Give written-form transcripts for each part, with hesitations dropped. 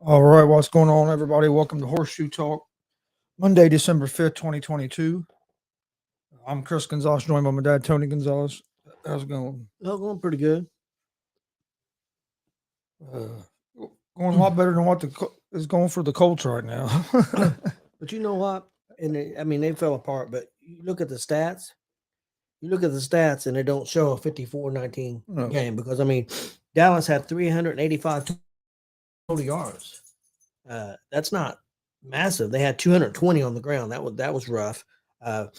All right, what's going on, everybody? Welcome to Horseshoe Talk, Monday, December 5th, 2022. I'm Chris Gonzalez, joined by my dad, Tony Gonzalez. How's it going? Oh, going pretty good. Uh, Going a lot better than what is going for the Colts right now. But you know what? They fell apart. But you look at the stats. You look at the stats, and they don't show a 54-19 No. game because Dallas had 385 total yards. That's not massive. They had 220 on the ground. That was rough. The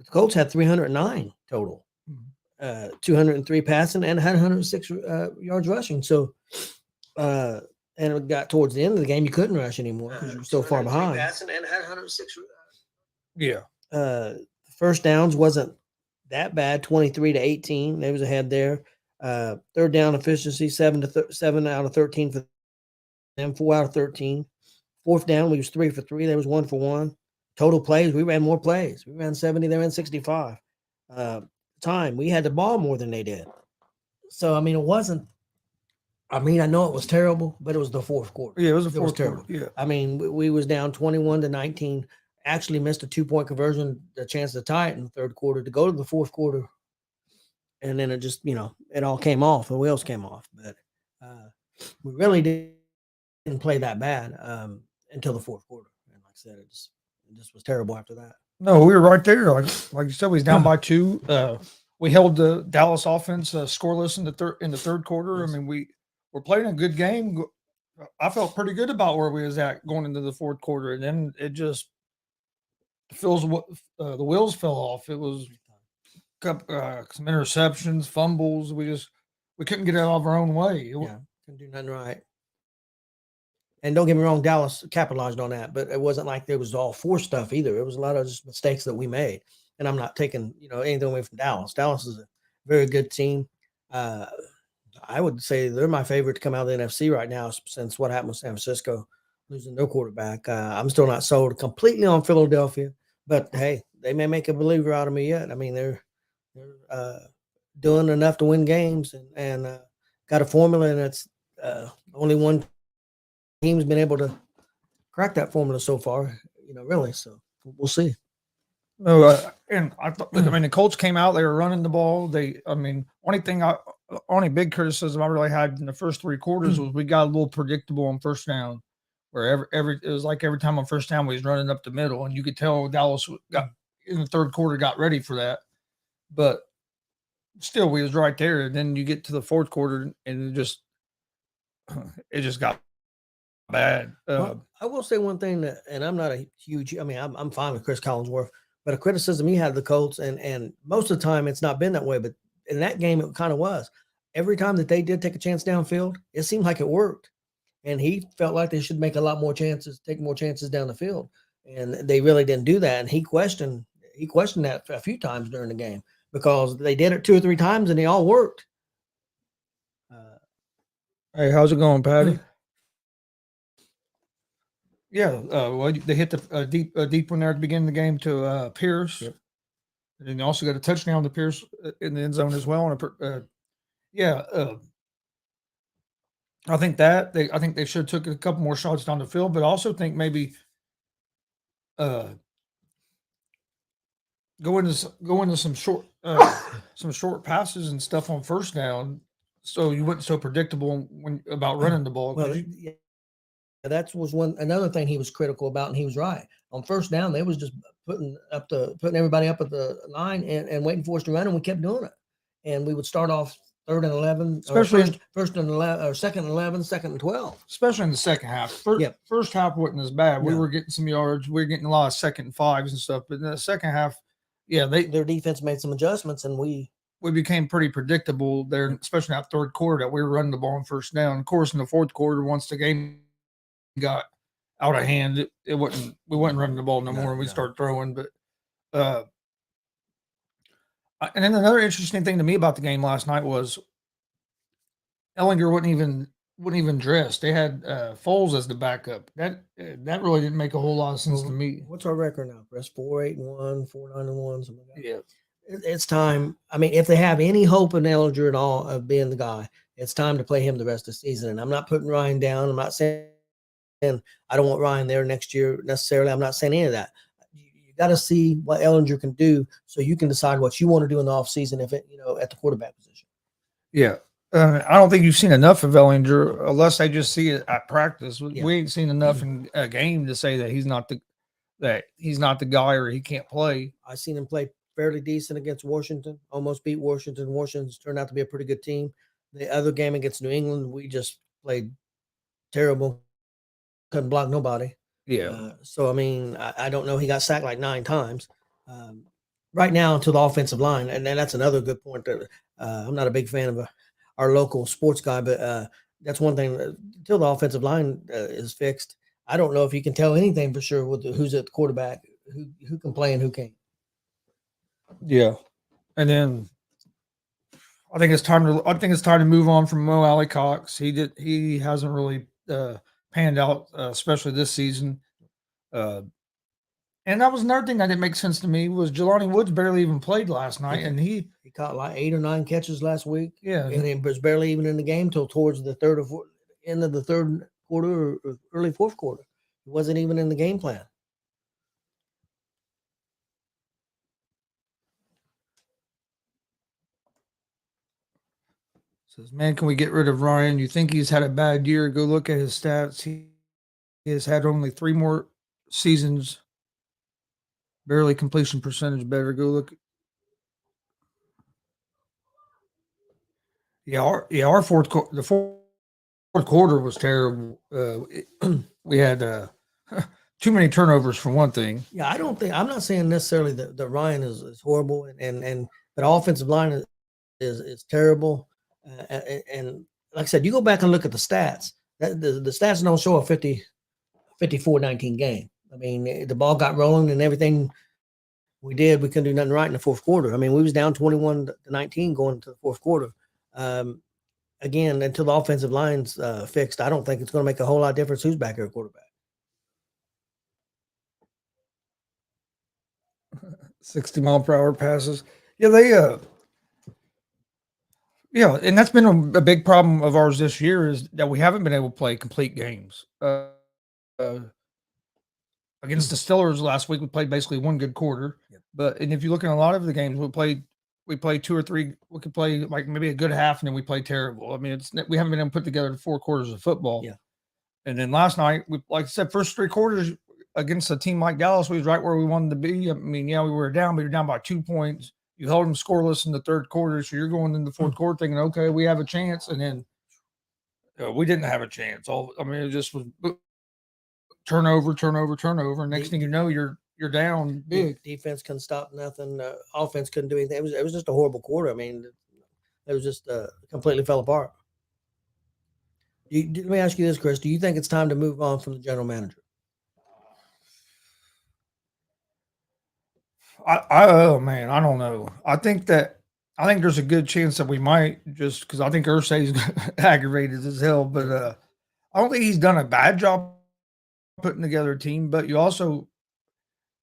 Colts had 309 total. 203 passing and had 106 yards rushing. So, and it got towards the end of the game, you couldn't rush anymore because you were so far behind. Passing and had 106. Yeah. First downs wasn't that bad, 23-18. They was ahead there. Third down efficiency, 7 out of 13 for them, 4 out of 13. Fourth down, we was 3 for 3. There was 1 for 1. Total plays, we ran more plays. We ran 70, they ran 65. Time, we had the ball more than they did. So, it wasn't. I know it was terrible, but it was the fourth quarter. Yeah, it was the fourth quarter. Yeah. We was down 21-19. Actually missed a 2-point conversion, a chance to tie it in the third quarter to go to the fourth quarter. And then it just, it all came off. The wheels came off. But we really didn't play that bad until the fourth quarter. And like I said, it just was terrible after that. No, we were right there. Like you said, we was down by 2. We held the Dallas offense scoreless in the third quarter. Yes. We're playing a good game. I felt pretty good about where we was at going into the fourth quarter, and then it just the wheels fell off. It was some interceptions, fumbles. We couldn't get out of our own way. Couldn't do nothing right. And don't get me wrong, Dallas capitalized on that, but it wasn't like there was all forced stuff either. It was a lot of just mistakes that we made. And I'm not taking anything away from Dallas. Dallas is a very good team. I would say they're my favorite to come out of the NFC right now since what happened with San Francisco losing their quarterback. I'm still not sold completely on Philadelphia, but hey, they may make a believer out of me yet. They're doing enough to win games and got a formula, and it's only one team's been able to crack that formula so far, really. So we'll see. No, and I thought, the Colts came out, they were running the ball. Only big criticism I really had in the first 3 quarters was we got a little predictable on first down, where it was like every time on first down we was running up the middle, and you could tell Dallas got in the third quarter got ready for that. But still, we was right there. And then you get to the fourth quarter, and it just got bad. Well, I will say one thing and I'm not a huge. I'm fine with Chris Collinsworth, but a criticism he had of the Colts, and most of the time it's not been that way, but in that game it kind of was. Every time that they did take a chance downfield, it seemed like it worked, and he felt like they should make a lot more chances, take more chances down the field, and they really didn't do that. And he questioned that a few times during the game because they did it 2 or 3 times and they all worked. Hey, how's it going, Patty? Yeah, well, they hit the deep one there at the beginning of the game to Pierce. Yep. And then they also got a touchdown to Pierce in the end zone as well. I think they should have took a couple more shots down the field, but I also think maybe go into some short passes and stuff on first down, so you wasn't so predictable about running the ball. Well, that was another thing he was critical about, and he was right. On first down, they was just putting everybody up at the line and waiting for us to run, and we kept doing it. And we would start off 3rd and 11, especially first and 11, or 2nd and 11, 2nd and 12. Especially in the second half. First half wasn't as bad. We were getting some yards. We were getting a lot of 2nd and 5s and stuff. But in the second half, their defense made some adjustments, and we became pretty predictable there, especially in that third quarter that we were running the ball on first down. Of course, in the fourth quarter, once the game got out of hand, we wasn't running the ball no more, and we started throwing. But and then another interesting thing to me about the game last night was Ellinger wasn't even dressed. They had Foles as the backup. That really didn't make a whole lot of sense to me. What's our record now, Chris? 4-8-1, 4-9-1, something like that. Yeah. It's time. If they have any hope in Ellinger at all of being the guy, it's time to play him the rest of the season. And I'm not putting Ryan down. I'm not saying I don't want Ryan there next year necessarily. I'm not saying any of that. You got to see what Ellinger can do so you can decide what you want to do in the offseason at the quarterback position. Yeah. I don't think you've seen enough of Ellinger unless they just see it at practice. Yeah. We ain't seen enough in a game to say that he's not the guy or he can't play. I seen him play fairly decent against Washington, almost beat Washington. Washington's turned out to be a pretty good team. The other game against New England, we just played terrible. Couldn't block nobody. Yeah. So, I mean, I don't know. He got sacked like 9 times. Right now, until the offensive line, and that's another good point. That I'm not a big fan of our local sports guy, but that's one thing. Until the offensive line is fixed, I don't know if you can tell anything for sure with who's at the quarterback, who can play and who can't. Yeah. And then I think it's time to move on from Mo Alley Cox. He hasn't really panned out, especially this season. And that was another thing that didn't make sense to me was Jelani Woods barely even played last night, and he caught like 8 or 9 catches last week. Yeah, and he was barely even in the game till towards the end of the third quarter or early fourth quarter. He wasn't even in the game plan. Says, man, can we get rid of Ryan? You think he's had a bad year? Go look at his stats. He has had only 3 more seasons. Barely completion percentage better. Go look. Yeah, our the fourth quarter was terrible. We had too many turnovers for one thing. Yeah, I'm not saying necessarily that Ryan is horrible but offensive line is terrible. And like I said, you go back and look at the stats. The stats don't show a 54-19 game. I mean, the ball got rolling and everything we did, we couldn't do nothing right in the fourth quarter. I mean, we was down 21-19 going into the fourth quarter. Again, until the offensive line's fixed, I don't think it's going to make a whole lot of difference who's back there at quarterback. 60-mile-per-hour passes. Yeah, and that's been a big problem of ours this year is that we haven't been able to play complete games. Against the Steelers last week, we played basically one good quarter. Yep. And if you look at a lot of the games, we played 2 or 3. We could play like maybe a good half, and then we played terrible. I mean, we haven't been able to put together 4 quarters of football. Yeah. And then last night, like I said, first 3 quarters against a team like Dallas, we was right where we wanted to be. I mean, yeah, we were down, but you're down by 2 points. You held them scoreless in the third quarter, so you're going into the fourth quarter thinking, okay, we have a chance, and then we didn't have a chance. It just was turnover. Next thing you know, you're down big. Defense couldn't stop nothing. Offense couldn't do anything. It was just a horrible quarter. I mean, it was just completely fell apart. Let me ask you this, Chris. Do you think it's time to move on from the general manager? Oh man, I don't know. I think there's a good chance that we might, just because I think Irsay's aggravated as hell. But I don't think he's done a bad job putting together a team. But you also,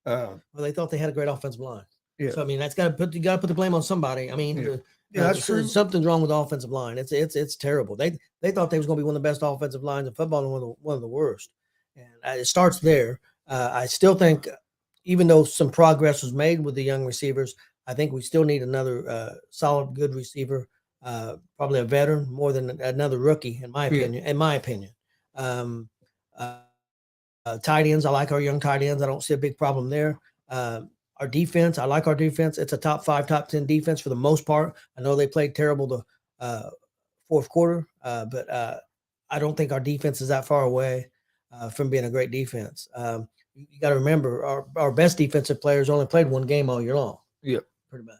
well, they thought they had a great offensive line. Yeah. So I mean, you got to put the blame on somebody. I mean, that's true. Something's wrong with the offensive line. It's terrible. They thought they was going to be one of the best offensive lines in football and one of the worst. And it starts there. I still think, even though some progress was made with the young receivers, I think we still need another solid, good receiver, probably a veteran more than another rookie, in my opinion. Tight ends, I like our young tight ends. I don't see a big problem there. Our defense, I like our defense. It's a top 5, top 10 defense for the most part. I know they played terrible the fourth quarter, but I don't think our defense is that far away from being a great defense. You got to remember, our best defensive players only played 1 game all year long. Yeah, pretty much.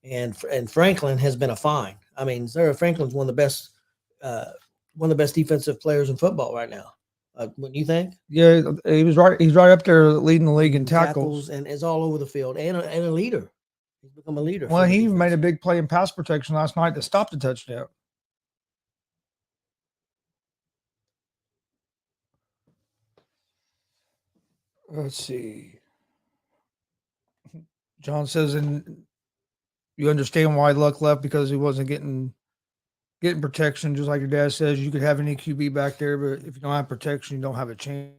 And Franklin has been a find. I mean, Sarah Franklin's one of the best defensive players in football right now. What do you think? Yeah, he was right. He's right up there leading the league in tackles and is all over the field and a leader. He's become a leader. Well, he made a big play in pass protection last night that stopped the touchdown. Let's see. John says, and you understand why Luck left because he wasn't getting getting protection, just like your dad says, you could have any QB back there, but if you don't have protection, you don't have a chance.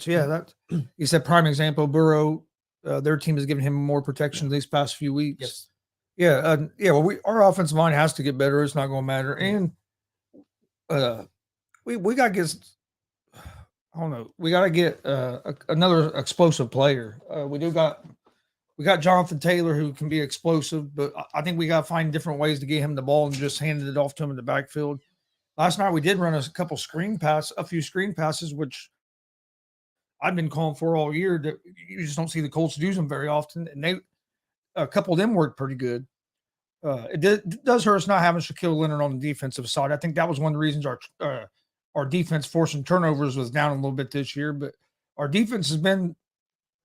Yeah, that he said prime example. Burrow, their team has given him more protection these past few weeks. Yes. Yeah. Well, our offensive line has to get better. It's not going to matter, and we got to get. I don't know. We got to get another explosive player. We got Jonathan Taylor who can be explosive, but I think we got to find different ways to get him the ball and just handed it off to him in the backfield. Last night we did run a few screen passes, which I've been calling for all year. That you just don't see the Colts use them very often, and a couple of them worked pretty good. It does hurt us not having Shaquille Leonard on the defensive side. I think that was one of the reasons our defense forcing turnovers was down a little bit this year, but our defense has been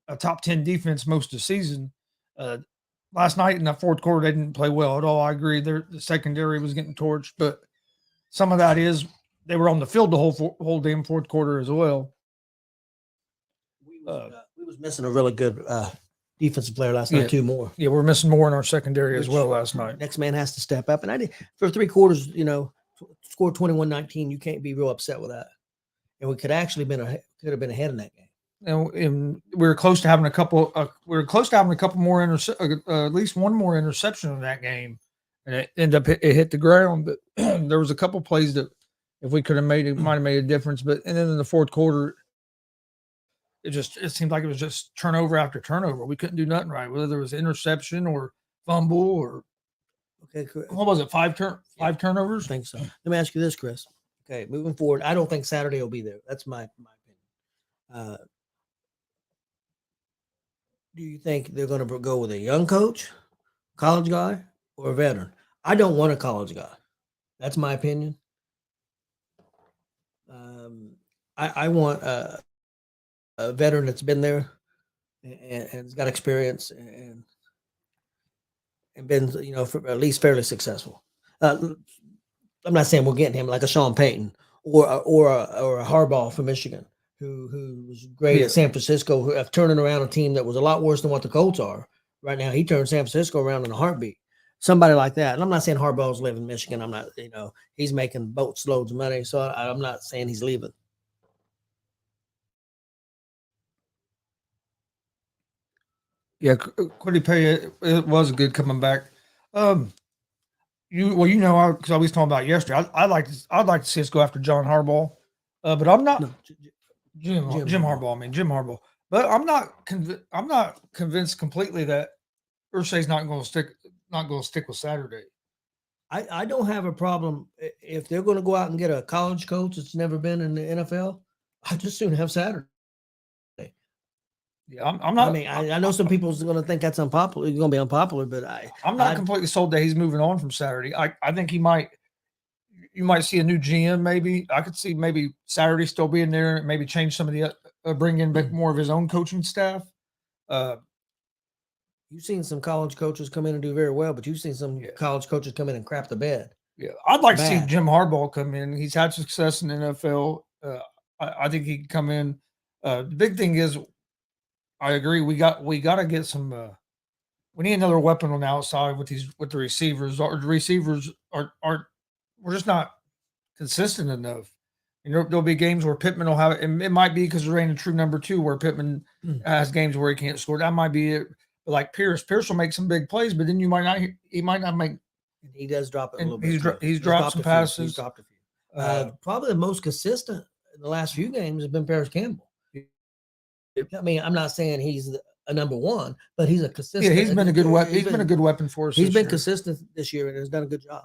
a top 10 defense most of the season. Last night in the fourth quarter, they didn't play well at all. I agree. The secondary was getting torched, but some of that is they were on the field the whole damn fourth quarter as well. We was missing a really good defensive player last night, two more. Yeah, we're missing more in our secondary as well last night. Next man has to step up. And I did for 3 quarters, scored 21-19. You can't be real upset with that. And we could have been ahead in that game. And we were close to having a couple. More at least one more interception in that game, and it ended up it hit the ground. But there was a couple plays that if we could have made it, might have made a difference. But and then in the fourth quarter, it seemed like it was just turnover after turnover. We couldn't do nothing right, whether it was interception or fumble or what was it? Five turnovers. I think so. Let me ask you this, Chris. Okay, moving forward, I don't think Saturday will be there. That's my opinion. Do you think they're going to go with a young coach, college guy, or a veteran? I don't want a college guy. That's my opinion. I want a veteran that's been there and has got experience and been, for at least fairly successful. I'm not saying we're getting him like a Sean Payton or a Harbaugh from Michigan. Who was great at San Francisco, turning around a team that was a lot worse than what the Colts are right now. He turned San Francisco around in a heartbeat. Somebody like that. And I'm not saying Harbaugh's living in Michigan. I'm not, he's making boatloads of money. So I'm not saying he's leaving. Yeah, Quiddy Pay, it was good coming back. Because I was talking about yesterday. I'd like to see us go after John Harbaugh, but I'm not. No. Jim Harbaugh. I mean Jim Harbaugh, but I'm not convinced completely that Irsay's not going to stick with Saturday. I don't have a problem if they're going to go out and get a college coach that's never been in the NFL. I just soon have Saturday. Yeah, I'm not. I mean, I know some people are going to think that's unpopular. It's going to be unpopular, but I'm not completely sold that he's moving on from Saturday. I think he might. You might see a new GM, maybe. I could see maybe Saturday still being there, maybe change some of the bring in more of his own coaching staff. You've seen some college coaches come in and do very well, but you've seen some college coaches come in and crap the bed. Yeah, I'd like to see Jim Harbaugh come in. He's had success in the NFL. I think he can come in. The big thing is, I agree. We got to get some. We need another weapon on the outside with the receivers. Our receivers aren't. We're just not consistent enough. There'll be games where Pittman will have it, and it might be because they're in a true number 2 where Pittman has games where he can't score. That might be it. But like Pierce will make some big plays, but then he might not make. And he does drop it a little bit. He's dropped some passes. He's dropped a few. Probably the most consistent in the last few games has been Paris Campbell. I mean, I'm not saying he's a number 1, but he's a consistent. Yeah, he's been a good weapon. He's been a good weapon for us. He's been consistent this year and has done a good job.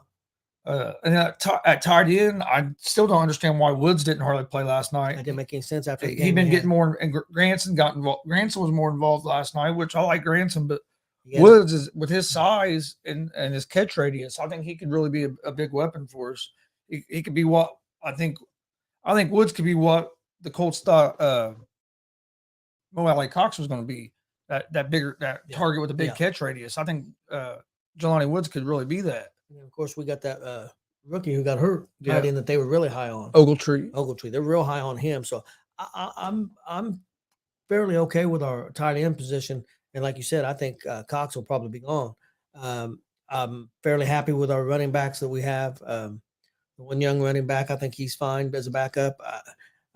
And at tight end, I still don't understand why Woods didn't hardly play last night. That didn't make any sense after the game. He'd been getting more, and Granson got involved. Granson was more involved last night, which I like Granson, but Woods is with his size and his catch radius. I think he could really be a big weapon for us. He could be what I think Woods could be what the Colts thought Mo Alley Cox was going to be. That bigger target with a big catch radius. I think Jelani Woods could really be that. And of course, we got that rookie who got hurt, tight end that they were really high on. Ogletree. They're real high on him. So I'm fairly okay with our tight end position. And like you said, I think Cox will probably be gone. I'm fairly happy with our running backs that we have. The one young running back, I think he's fine as a backup.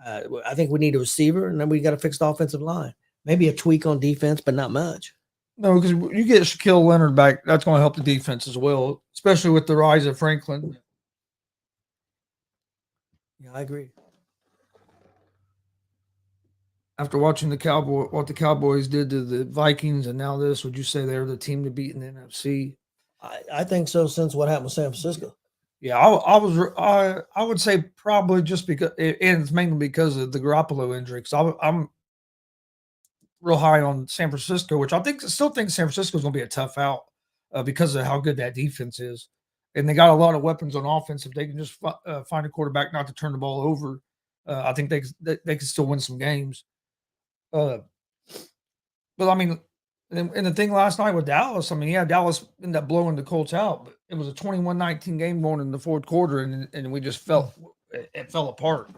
I think we need a receiver, and then we got to fix the offensive line. Maybe a tweak on defense, but not much. No, because you get Shaquille Leonard back, that's going to help the defense as well, especially with the rise of Franklin. Yeah, I agree. After watching what the Cowboys did to the Vikings, and now this, would you say they're the team to beat in the NFC? I think so. Since what happened with San Francisco. Yeah, I would say probably just because, and it's mainly because of the Garoppolo injury. Because I'm real high on San Francisco, which still think San Francisco is going to be a tough out because of how good that defense is, and they got a lot of weapons on offense. If they can just find a quarterback not to turn the ball over, I think they can still win some games. But I mean, and the thing last night with Dallas, I mean, yeah, Dallas ended up blowing the Colts out, but it was a 21-19 game going in the fourth quarter, and we just it fell apart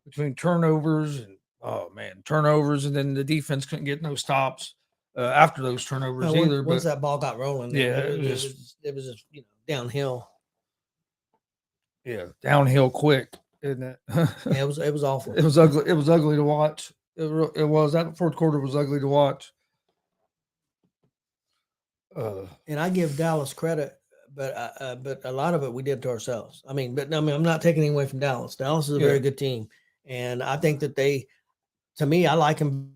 between turnovers and turnovers, and then the defense couldn't get no stops after those turnovers either. Once But that ball got rolling, yeah, it was just downhill. Yeah, downhill quick, isn't it? Yeah, it was awful. It was ugly. It was ugly to watch. It was that fourth quarter was ugly to watch. And I give Dallas credit, but a lot of it we did to ourselves. I mean, I'm not taking anything away from Dallas. Dallas is a very good team, and I think that to me, I like them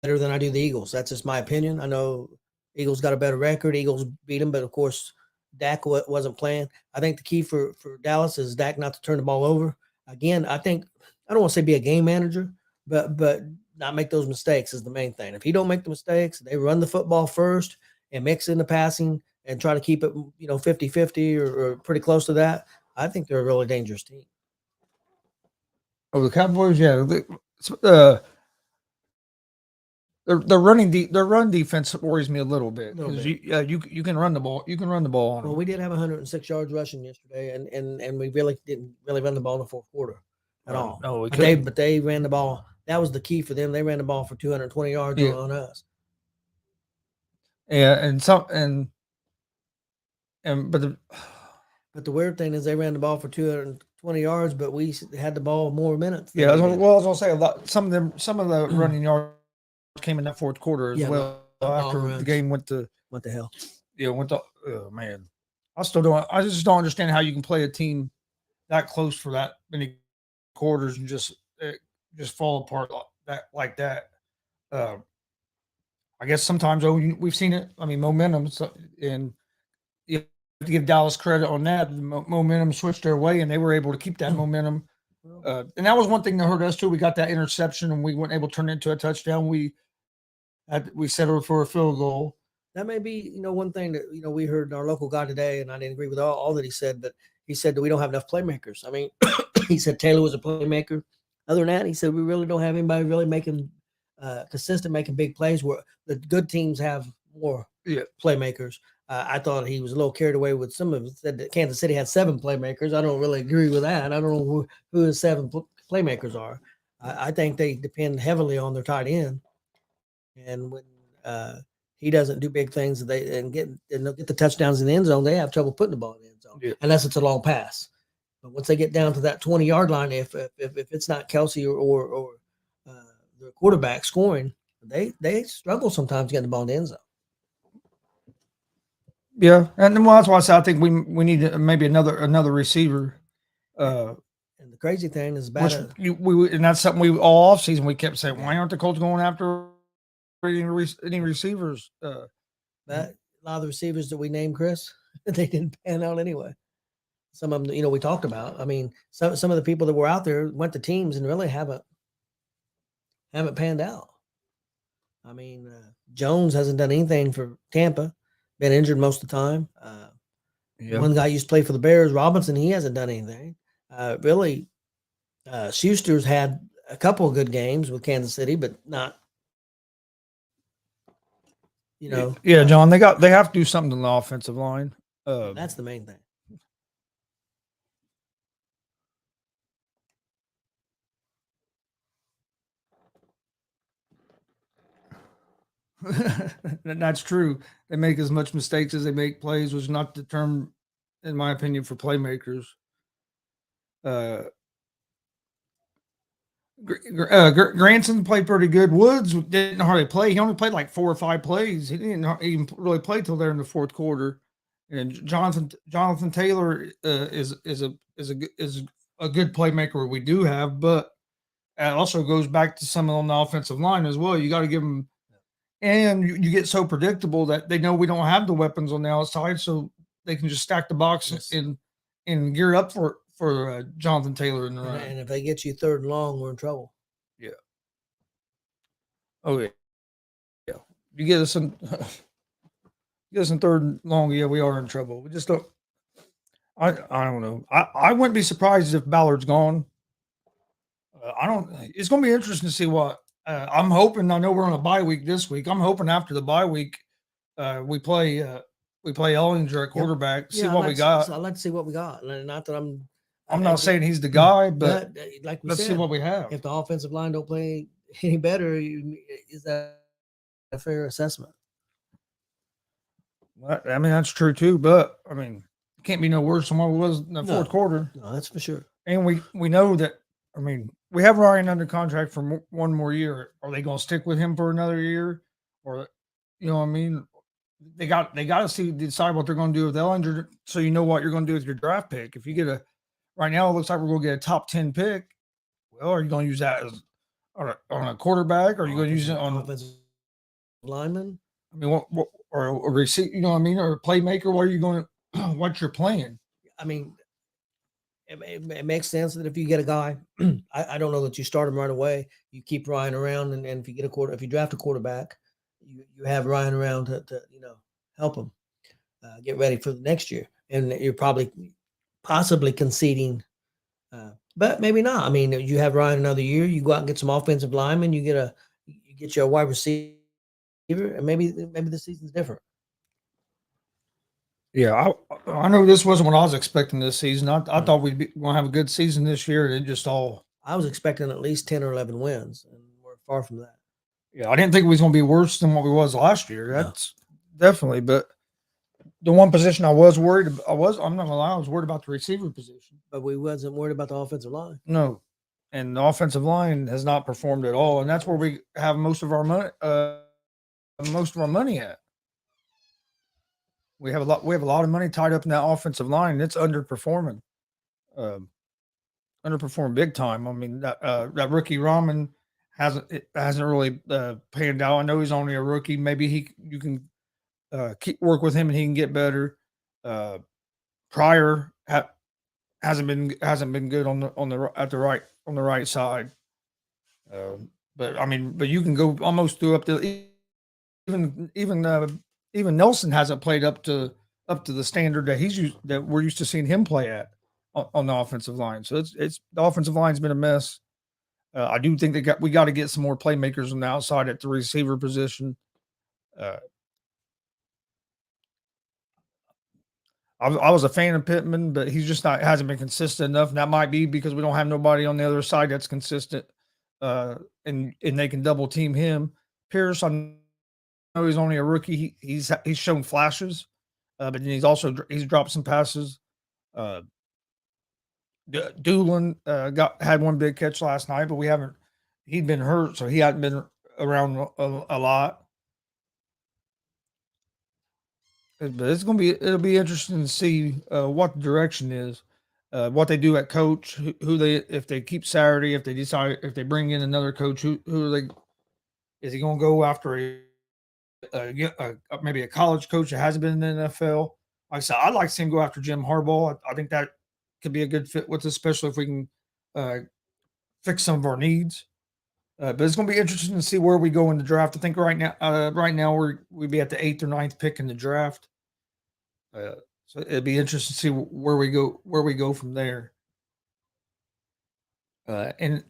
better than I do the Eagles. That's just my opinion. I know Eagles got a better record. Eagles beat them, but of course, Dak wasn't playing. I think the key for Dallas is Dak not to turn the ball over. Again, I don't want to say be a game manager, but not make those mistakes is the main thing. If he don't make the mistakes, they run the football first and mix in the passing and try to keep it, 50-50 or pretty close to that. I think they're a really dangerous team. Oh, the Cowboys, yeah. Their run defense worries me a little bit because you can run the ball. You can run the ball on them. Well, we did have 106 yards rushing yesterday, and we really didn't run the ball in the fourth quarter at all. No, but they ran the ball. That was the key for them. They ran the ball for 220 yards on us. Yeah, but the weird thing is they ran the ball for 220 yards, but we had the ball more minutes. Yeah, well, I was gonna say some of the running yards came in that fourth quarter as well. After the game went to what the hell? Yeah, oh man. I just don't understand how you can play a team that close for that many quarters and just fall apart like that. I guess sometimes we've seen it. I mean, momentum, and you have to give Dallas credit on that. The momentum switched their way, and they were able to keep that momentum. And that was one thing that hurt us too. We got that interception, and we weren't able to turn it into a touchdown. We settled for a field goal. That may be, one thing that, we heard our local guy today, and I didn't agree with all that he said, but he said that we don't have enough playmakers. I mean, he said Taylor was a playmaker. Other than that, he said we really don't have anybody really making consistent, making big plays where the good teams have more playmakers. I thought he was a little carried away with some of it. Said that Kansas City had 7 playmakers. I don't really agree with that. I don't know who his 7 playmakers are. I think they depend heavily on their tight end. And when he doesn't do big things, they'll get the touchdowns in the end zone, they have trouble putting the ball in the end zone, unless it's a long pass. But once they get down to that 20-yard line, if it's not Kelsey or the quarterback scoring, they struggle sometimes getting the ball in the end zone. Yeah, and then that's why I say I think we need maybe another receiver. And the crazy thing is and that's something we all offseason we kept saying, why aren't the Colts going after any receivers? That a lot of the receivers that we named, Chris, they didn't pan out anyway. Some of them, we talked about. I mean, some of the people that were out there went to teams and really haven't panned out. I mean, Jones hasn't done anything for Tampa, been injured most of the time. One guy used to play for the Bears, Robinson, he hasn't done anything. Really, Schuster's had a couple of good games with Kansas City, but not. John, they have to do something on the offensive line. That's the main thing. That's true. They make as much mistakes as they make plays, which is not the term, in my opinion, for playmakers. Uh, Granson played pretty good. Woods didn't hardly play. He only played like 4 or 5 plays. He didn't even really play till there in the fourth quarter. And Jonathan Taylor is a good playmaker we do have, but it also goes back to some on the offensive line as well. You got to give them, and you get so predictable that they know we don't have the weapons on the outside, so they can just stack the box Yes. and gear up for Jonathan Taylor in the run. And if they get you third and long, we're in trouble. Yeah. Oh yeah. Yeah. You get us in third and long, yeah, we are in trouble. We just don't. I don't know. I wouldn't be surprised if Ballard's gone. I don't. It's going to be interesting to see what. I'm hoping. I know we're on a bye week this week. I'm hoping after the bye week, we play Ellinger at quarterback. See what we got. I'd like to see what we got. Not that I'm not saying he's the guy, but like let's see what we have. If the offensive line don't play any better, is that a fair assessment? I mean, that's true too. But I mean, it can't be no worse than what it was in the fourth quarter. No, that's for sure. And we know that. I mean, we have Ryan under contract for one more year. Are they going to stick with him for another year, or you know what I mean? They got to decide what they're going to do with Ellinger, so you know what you're going to do with your draft pick. If you get right now, it looks like we're going to get a top 10 pick. Well, are you going to use that as on a quarterback? Or are you going to use it on offensive lineman? I mean, what or a receiver? You know what I mean? Or a playmaker? What are you going to? What you're playing? I mean, it makes sense that if you get a guy, I don't know that you start him right away. You keep Ryan around, and if you get if you draft a quarterback, you have Ryan around to help him get ready for the next year, and you're possibly conceding, but maybe not. I mean, you have Ryan another year. You go out and get some offensive linemen. You get your wide receiver, and maybe the season's different. Yeah, I know this wasn't what I was expecting this season. I thought we'd be going to have a good season this year. It just all. I was expecting at least 10 or 11 wins, and we're far from that. Yeah, I didn't think it was going to be worse than what we was last year. That's definitely. But the one position I was worried about, I'm not going to lie, I was worried about the receiver position. But we wasn't worried about the offensive line. No, and the offensive line has not performed at all, and that's where we have most of our money at. We have a lot of money tied up in that offensive line, and it's underperforming. Underperformed big time. I mean, that rookie Rahman hasn't really panned out. I know he's only a rookie. Maybe you can work with him and he can get better. Pryor hasn't been good on the right side. But I mean, you can go almost through up to even Nelson hasn't played up to the standard that we're used to seeing him play at on the offensive line. So it's the offensive line's been a mess. I do think we got to get some more playmakers on the outside at the receiver position. I was a fan of Pittman, but he's just hasn't been consistent enough. And that might be because we don't have nobody on the other side that's consistent, and they can double team him. Pierce, I know he's only a rookie. He's shown flashes, but then he's dropped some passes. Doolin had one big catch last night, but he'd been hurt, so he hadn't been around a lot. But it'll be interesting to see what the direction is, what they do at coach, if they keep Saturday, if they bring in another coach, is he going to go after maybe a college coach that hasn't been in the NFL? Like I said, I'd like to see him go after Jim Harbaugh. I think that could be a good fit with us, especially if we can fix some of our needs. But it's going to be interesting to see where we go in the draft. I think right now we'd be at the 8th or 9th pick in the draft. So it'd be interesting to see where we go from there. And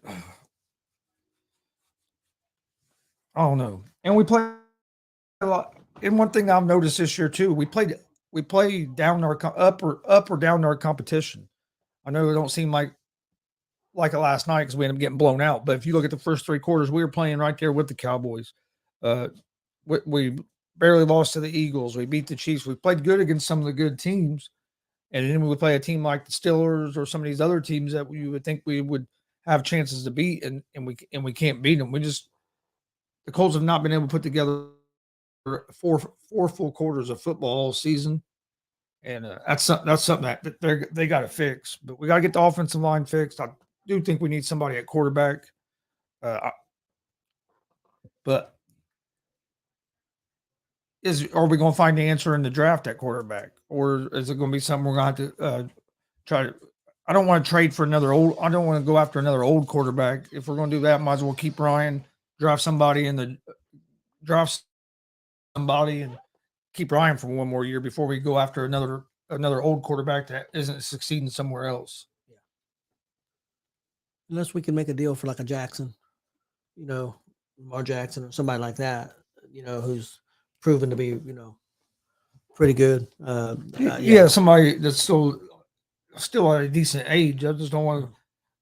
I don't know. And we play a lot. And one thing I've noticed this year too, we play down our up or down our competition. I know it don't seem like it last night because we ended up getting blown out. But if you look at the first 3 quarters, we were playing right there with the Cowboys. we barely lost to the Eagles. We beat the Chiefs. We played good against some of the good teams. And then we play a team like the Steelers or some of these other teams that you would think we would have chances to beat, and we can't beat them. The Colts have not been able to put together four full quarters of football all season, and that's something that they got to fix. But we got to get the offensive line fixed. I do think we need somebody at quarterback, but are we going to find the answer in the draft at quarterback, or is it going to be something we're going to have to try to? I don't want to trade for another old. I don't want to go after another old quarterback. If we're going to do that, might as well keep Ryan, draft somebody and keep Ryan for one more year before we go after another old quarterback that isn't succeeding somewhere else. Yeah. Unless we can make a deal for like a Jackson, Lamar Jackson or somebody like that, who's proven to be, pretty good. Yeah, somebody that's still at a decent age. I just don't want to,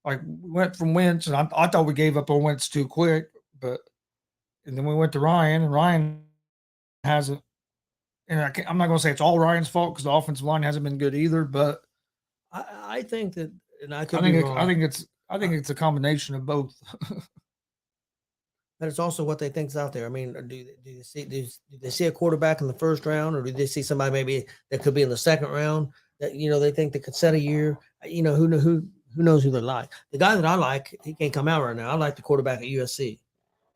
like, we went from Wentz, and I thought we gave up on Wentz too quick, and then we went to Ryan, and Ryan hasn't, and I'm not going to say it's all Ryan's fault because the offensive line hasn't been good either, but I think that, and I could be wrong. I think it's a combination of both. But it's also what they think's out there. I mean, do they see a quarterback in the first round, or do they see somebody maybe that could be in the second round that they think they could set a year? Who knows who they like? The guy that I like, he can't come out right now. I like the quarterback at USC.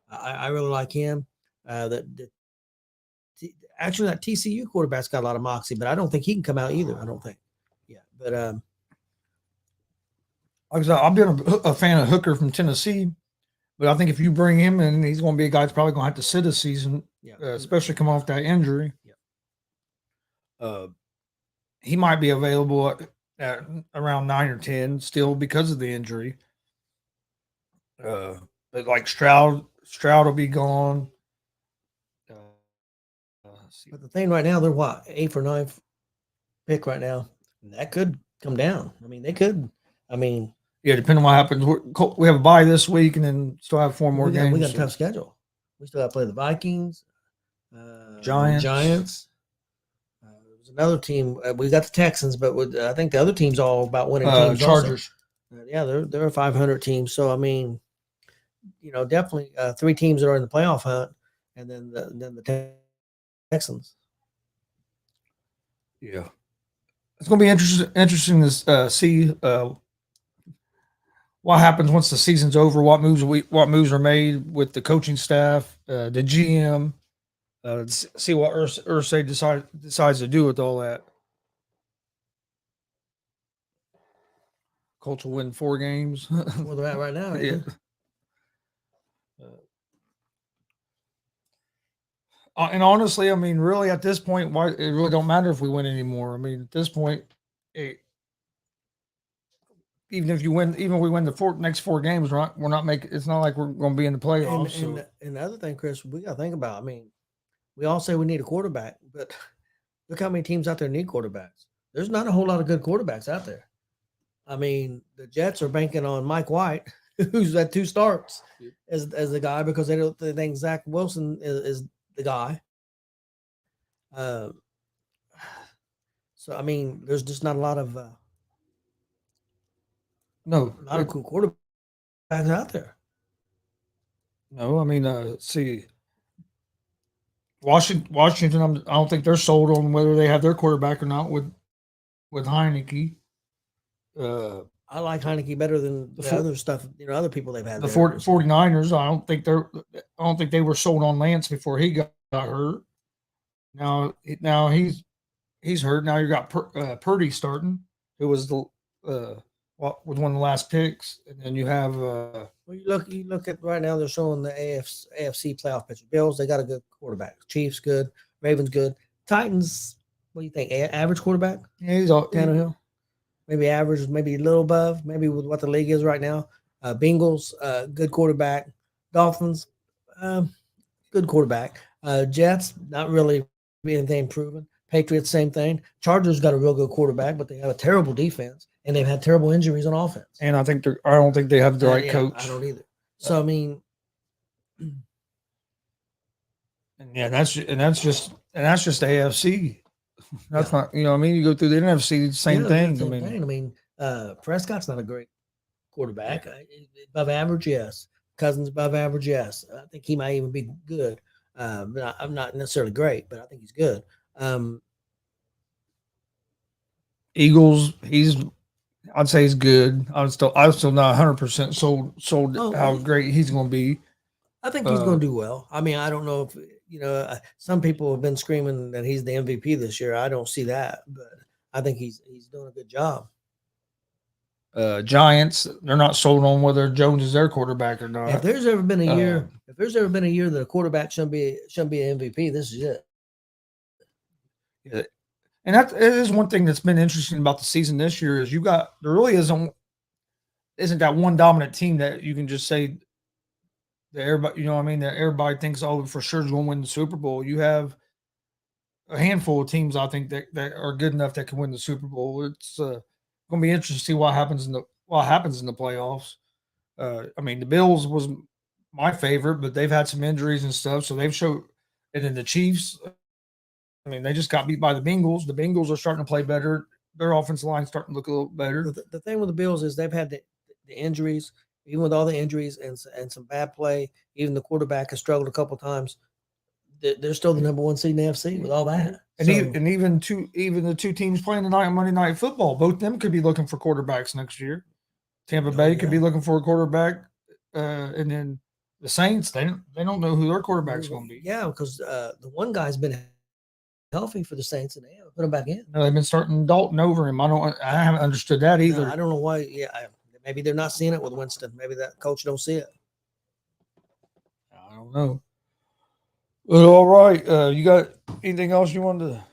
I really like him. Actually, that TCU quarterback's got a lot of moxie, but I don't think he can come out either. I don't think. Yeah, but like I said, I've been a fan of Hooker from Tennessee. But I think if you bring him in, he's going to be a guy that's probably going to have to sit a season, especially come off that injury. Yeah. He might be available at around 9 or 10 still because of the injury. But like Stroud will be gone. But the thing right now, they're what, 8th or 9th pick right now. That could come down. I mean, they could. I mean. Yeah, depending on what happens. We have a bye this week, and then still have 4 more games. We got a tough schedule. We still got to play the Vikings, Giants. There's another team. We got the Texans, but I think the other team's all about winning teams. Chargers. Yeah, they're a 500 team. So I mean, definitely 3 teams that are in the playoff hunt, and then the Texans. Yeah, it's going to be interesting to see. What happens once the season's over? What moves are made with the coaching staff, the GM? See what Irsay decides to do with all that. Colts will win 4 games. Where they're at right now. Yeah. And honestly, I mean, really, at this point, why it really don't matter if we win anymore. I mean, at this point, even if we win the next 4 games, we're not making. It's not like we're going to be in the playoffs. And the other thing, Chris, we got to think about. I mean, we all say we need a quarterback, but look how many teams out there need quarterbacks. There's not a whole lot of good quarterbacks out there. I mean, the Jets are banking on Mike White, who's had 2 starts as the guy because they think Zach Wilson is the guy. So I mean, there's just not a lot of. Not a cool quarterback out there. No, I mean, see, Washington. I don't think they're sold on whether they have their quarterback or not with Heineke. I like Heineke better than the other stuff. Other people they've had. The 49ers. I don't think they were sold on Lance before he got hurt. Now he's hurt. Now you got Purdy starting, who was was one of the last picks, and then you have. Well, you look at right now. They're showing the AFC playoff picture. Bills, they got a good quarterback. Chiefs, good. Ravens, good. Titans, what do you think? Average quarterback? Yeah, he's all Tannehill. Maybe average, maybe a little above. Maybe with what the league is right now. Bengals, good quarterback. Dolphins, good quarterback. Jets, not really anything proven. Patriots, same thing. Chargers got a real good quarterback, but they have a terrible defense, and they've had terrible injuries on offense. And I don't think they have the right coach. I don't either. So I mean, And yeah, that's just AFC. That's not, you know what I mean? You go through the NFC, same Yeah, thing. same I mean, thing. I mean, Prescott's not a great quarterback. Above average, yes. Cousins above average, yes. I think he might even be good. But I'm not necessarily great, but I think he's good. Eagles, I'd say he's good. I'm still not 100% sold how great he's going to be. I think he's going to do well. I mean, I don't know if some people have been screaming that he's the MVP this year. I don't see that, but I think he's doing a good job. Giants, they're not sold on whether Jones is their quarterback or not. If there's ever been a year, that a quarterback shouldn't be an MVP, this is it. Yeah. And that is one thing that's been interesting about the season this year is there really isn't that one dominant team that you can just say that everybody, you know what I mean, that everybody thinks, oh, for sure is going to win the Super Bowl. You have a handful of teams, I think, that are good enough that can win the Super Bowl. It's going to be interesting to see what happens in the playoffs. I mean, the Bills was my favorite, but they've had some injuries and stuff, so they've showed. And then the Chiefs, I mean, they just got beat by the Bengals. The Bengals are starting to play better. Their offensive line starting to look a little better. The thing with the Bills is they've had the injuries, even with all the injuries and some bad play. Even the quarterback has struggled a couple times. They're still the number one seed in the AFC with all that. And even the two teams playing tonight on Monday Night Football, both of them could be looking for quarterbacks next year. Tampa Bay could be looking for a quarterback, and then the Saints, they don't know who their quarterback's going to be. Yeah, because the one guy's been healthy for the Saints, and they haven't put him back in. No, they've been starting Dalton over him. I haven't understood that either. No, I don't know why. Yeah, maybe they're not seeing it with Winston. Maybe that coach don't see it. I don't know. Well, all right. You got anything else you wanted to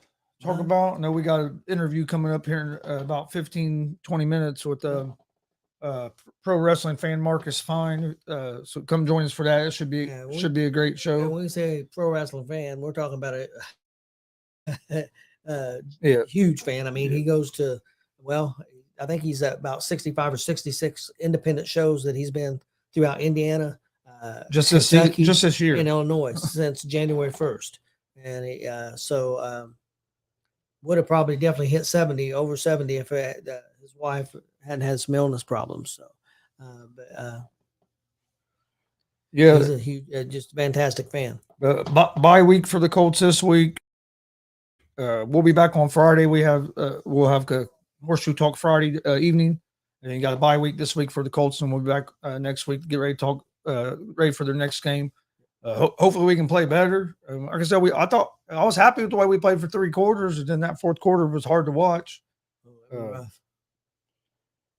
talk about? I know we got an interview coming up here in about 15, 20 minutes with pro wrestling fan Marcus Fine. So come join us for that. It should be a great show. When we say pro wrestling fan, we're talking about a huge fan. I mean, he goes to, I think he's at about 65 or 66 independent shows that he's been throughout Indiana. Just this year in Illinois since January 1st, and would have probably definitely hit over 70 if his wife hadn't had some illness problems. So, he's a huge, just fantastic fan. Bye week for the Colts this week. We'll be back on Friday. We'll have a Horseshoe Talk Friday evening, and then you got a bye week this week for the Colts, and we'll be back next week to get ready to talk. Ready for their next game. Hopefully we can play better. Like I said, I was happy with the way we played for 3 quarters, and then that fourth quarter was hard to watch.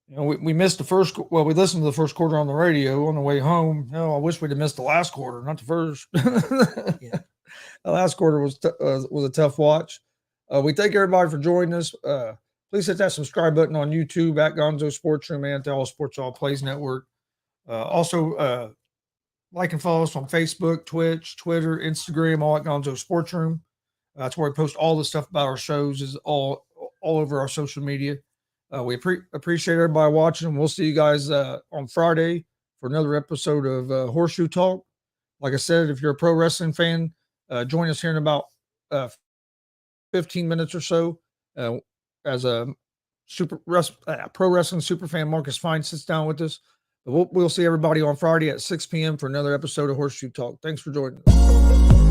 We missed the first. Well, we listened to the first quarter on the radio on the way home. I wish we'd have missed the last quarter, not the first. Yeah, the last quarter was a tough watch. We thank everybody for joining us. Please hit that subscribe button on YouTube at Gonzo Sports Room and at All Sports All Plays Network. Also, like and follow us on Facebook, Twitch, Twitter, Instagram, all at Gonzo Sports Room. That's where we post all the stuff about our shows, is all over our social media. We appreciate everybody watching. We'll see you guys on Friday for another episode of Horseshoe Talk. Like I said, if you're a pro wrestling fan, join us here in about 15 minutes or so as a pro wrestling super fan Marcus Fine sits down with us. We'll see everybody on Friday at 6 p.m. for another episode of Horseshoe Talk. Thanks for joining us.